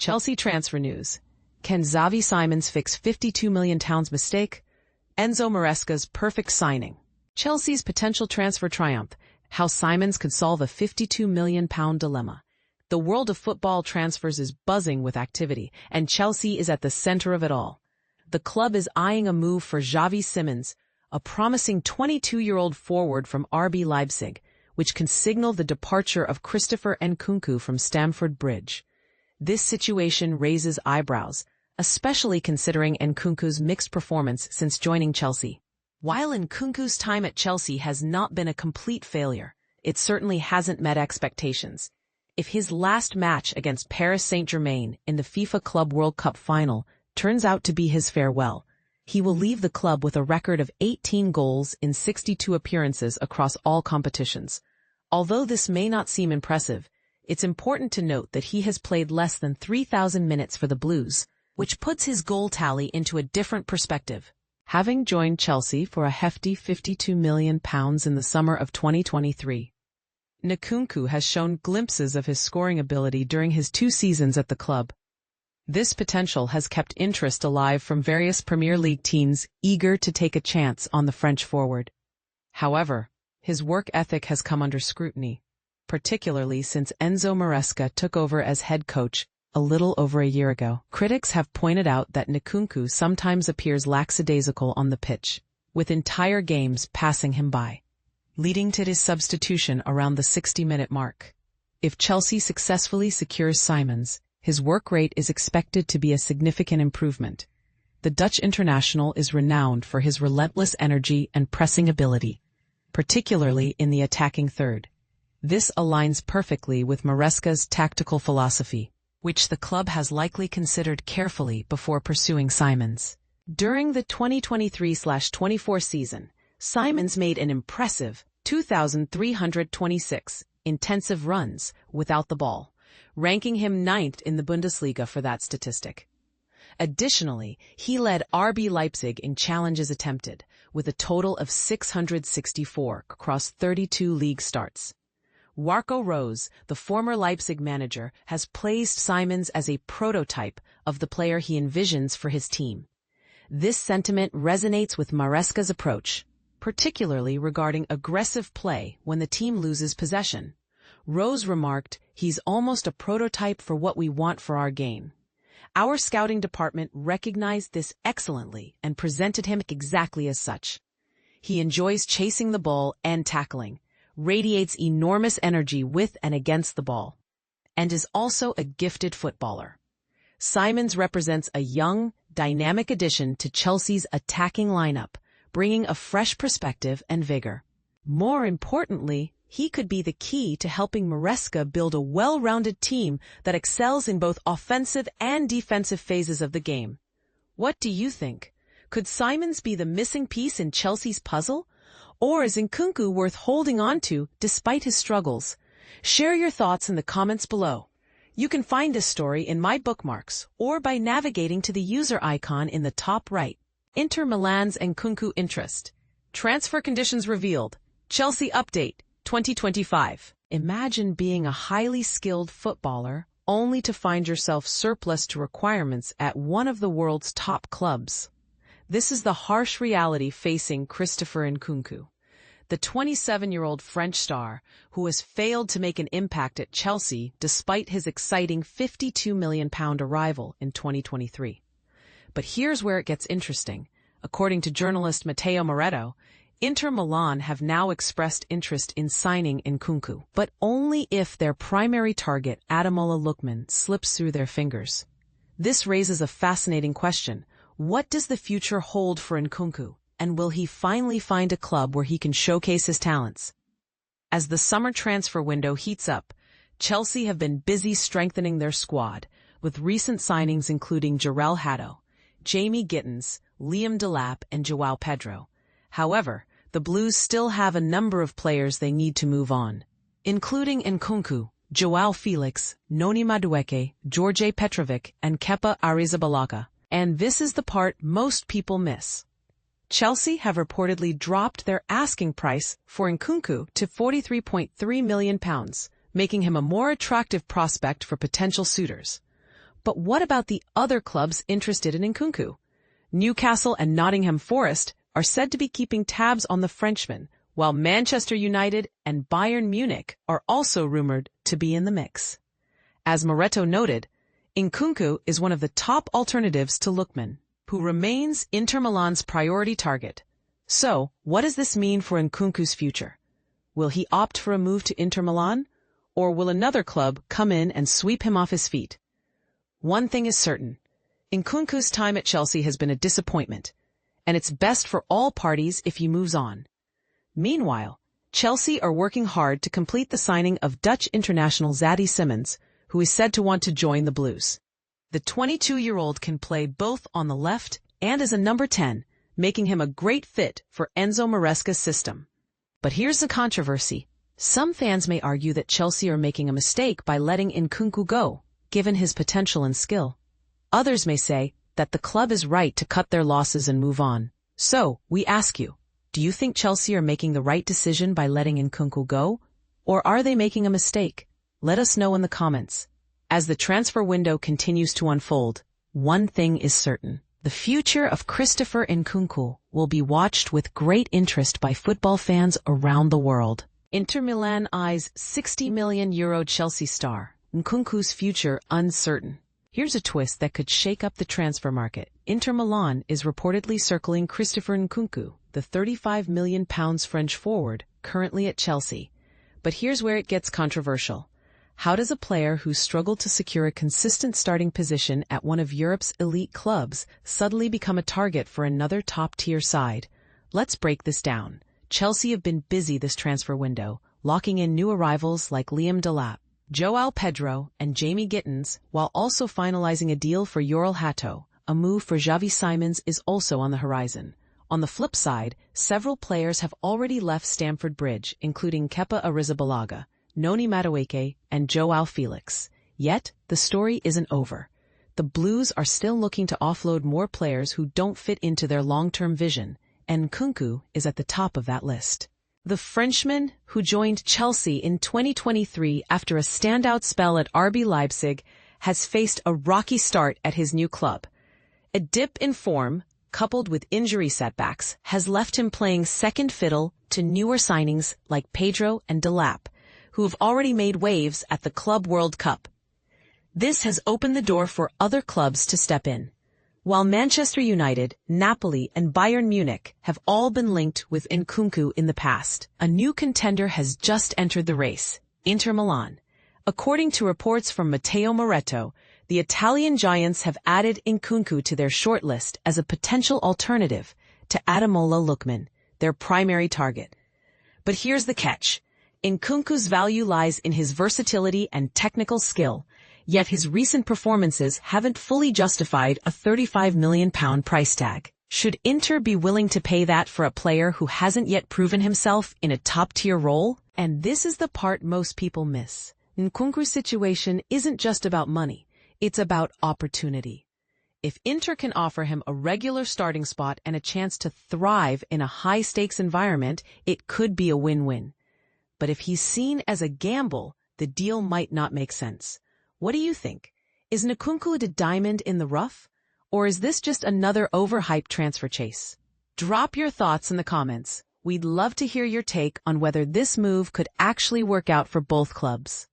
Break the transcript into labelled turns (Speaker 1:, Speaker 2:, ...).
Speaker 1: Chelsea transfer news. Can Xavi Simons fix £52 million mistake? Enzo Maresca's perfect signing. Chelsea's potential transfer triumph. How Simons could solve a £52 million dilemma. The world of football transfers is buzzing with activity, and Chelsea is at the center of it all. The club is eyeing a move for Xavi Simons, a promising 22-year-old forward from RB Leipzig, which can signal the departure of Christopher Nkunku from Stamford Bridge. This situation raises eyebrows, especially considering Nkunku's mixed performance since joining Chelsea. While Nkunku's time at Chelsea has not been a complete failure, it certainly hasn't met expectations. If his last match against Paris Saint-Germain in the FIFA Club World Cup final turns out to be his farewell, he will leave the club with a record of 18 goals in 62 appearances across all competitions. Although this may not seem impressive, it's important to note that he has played less than 3,000 minutes for the Blues, which puts his goal tally into a different perspective. Having joined Chelsea for a hefty £52 million in the summer of 2023, Nkunku has shown glimpses of his scoring ability during his 2 seasons at the club. This potential has kept interest alive from various Premier League teams eager to take a chance on the French forward. However, his work ethic has come under scrutiny, particularly since Enzo Maresca took over as head coach a little over a year ago. Critics have pointed out that Nkunku sometimes appears lackadaisical on the pitch, with entire games passing him by, leading to his substitution around the 60-minute mark. If Chelsea successfully secures Simons, his work rate is expected to be a significant improvement. The Dutch international is renowned for his relentless energy and pressing ability, particularly in the attacking third. This aligns perfectly with Maresca's tactical philosophy, which the club has likely considered carefully before pursuing Simons. During the 2023-24 season, Simons made an impressive 2,326 intensive runs without the ball, ranking him 9th in the Bundesliga for that statistic. Additionally, he led RB Leipzig in challenges attempted, with a total of 664 across 32 league starts. Marco Rose, the former Leipzig manager, has praised Simons as a prototype of the player he envisions for his team. This sentiment resonates with Maresca's approach, particularly regarding aggressive play when the team loses possession. Rose remarked, "He's almost a prototype for what we want for our game." Our scouting department recognized this excellently and presented him exactly as such. He enjoys chasing the ball and tackling, radiates enormous energy with and against the ball, and is also a gifted footballer. Simons represents a young, dynamic addition to Chelsea's attacking lineup, bringing a fresh perspective and vigor. More importantly, he could be the key to helping Maresca build a well-rounded team that excels in both offensive and defensive phases of the game. What do you think? Could Simons be the missing piece in Chelsea's puzzle? Or is Nkunku worth holding on to despite his struggles? Share your thoughts in the comments below. You can find this story in my bookmarks or by navigating to the user icon in the top right. Inter Milan's Nkunku interest. Transfer conditions revealed. Chelsea update 2025. Imagine being a highly skilled footballer only to find yourself surplus to requirements at one of the world's top clubs. This is the harsh reality facing Christopher Nkunku, the 27-year-old French star who has failed to make an impact at Chelsea despite his exciting £52 million arrival in 2023. But here's where it gets interesting. According to journalist Matteo Moretto, Inter Milan have now expressed interest in signing Nkunku, but only if their primary target, Ademola Lookman, slips through their fingers. This raises a fascinating question. What does the future hold for Nkunku, and will he finally find a club where he can showcase his talents? As the summer transfer window heats up, Chelsea have been busy strengthening their squad, with recent signings including Jarell Hato, Jamie Gittins, Liam Delap, and João Pedro. However, the Blues still have a number of players they need to move on, including Nkunku, João Felix, Noni Madueke, George Petrovic, and Kepa Arrizabalaga. And this is the part most people miss. Chelsea have reportedly dropped their asking price for Nkunku to £43.3 million, making him a more attractive prospect for potential suitors. But what about the other clubs interested in Nkunku? Newcastle and Nottingham Forest are said to be keeping tabs on the Frenchman, while Manchester United and Bayern Munich are also rumored to be in the mix. As Moretto noted, Nkunku is one of the top alternatives to Lookman, who remains Inter Milan's priority target. So, what does this mean for Nkunku's future? Will he opt for a move to Inter Milan, or will another club come in and sweep him off his feet? One thing is certain. Nkunku's time at Chelsea has been a disappointment, and it's best for all parties if he moves on. Meanwhile, Chelsea are working hard to complete the signing of Dutch international Xavi Simons, who is said to want to join the Blues. The 22-year-old can play both on the left and as a number 10, making him a great fit for Enzo Maresca's system. But here's the controversy. Some fans may argue that Chelsea are making a mistake by letting Nkunku go, given his potential and skill. Others may say that the club is right to cut their losses and move on. So, we ask you, do you think Chelsea are making the right decision by letting Nkunku go? Or are they making a mistake? Let us know in the comments. As the transfer window continues to unfold, one thing is certain. The future of Christopher Nkunku will be watched with great interest by football fans around the world. Inter Milan eyes €60 million Chelsea star. Nkunku's future uncertain. Here's a twist that could shake up the transfer market. Inter Milan is reportedly circling Christopher Nkunku, the £35 million French forward, currently at Chelsea. But here's where it gets controversial. How does a player who struggled to secure a consistent starting position at one of Europe's elite clubs suddenly become a target for another top-tier side? Let's break this down. Chelsea have been busy this transfer window, locking in new arrivals like Liam Delap, Joao Pedro, and Jamie Gittins, while also finalizing a deal for Yoel Hato. A move for Xavi Simons is also on the horizon. On the flip side, several players have already left Stamford Bridge, including Kepa Arrizabalaga, Noni Madueke, and Joao Felix. Yet, the story isn't over. The Blues are still looking to offload more players who don't fit into their long-term vision, and Nkunku is at the top of that list. The Frenchman, who joined Chelsea in 2023 after a standout spell at RB Leipzig, has faced a rocky start at his new club. A dip in form, coupled with injury setbacks, has left him playing second fiddle to newer signings like Pedro and Delap, who have already made waves at the Club World Cup. This has opened the door for other clubs to step in. While Manchester United, Napoli, and Bayern Munich have all been linked with Nkunku in the past, a new contender has just entered the race, Inter Milan. According to reports from Matteo Moretto, the Italian giants have added Nkunku to their shortlist as a potential alternative to Ademola Lookman, their primary target. But here's the catch. Nkunku's value lies in his versatility and technical skill, yet his recent performances haven't fully justified a £35 million price tag. Should Inter be willing to pay that for a player who hasn't yet proven himself in a top-tier role? And this is the part most people miss. Nkunku's situation isn't just about money, it's about opportunity. If Inter can offer him a regular starting spot and a chance to thrive in a high-stakes environment, it could be a win-win. But if he's seen as a gamble, the deal might not make sense. What do you think? Is Nkunku a diamond in the rough? Or is this just another overhyped transfer chase? Drop your thoughts in the comments. We'd love to hear your take on whether this move could actually work out for both clubs.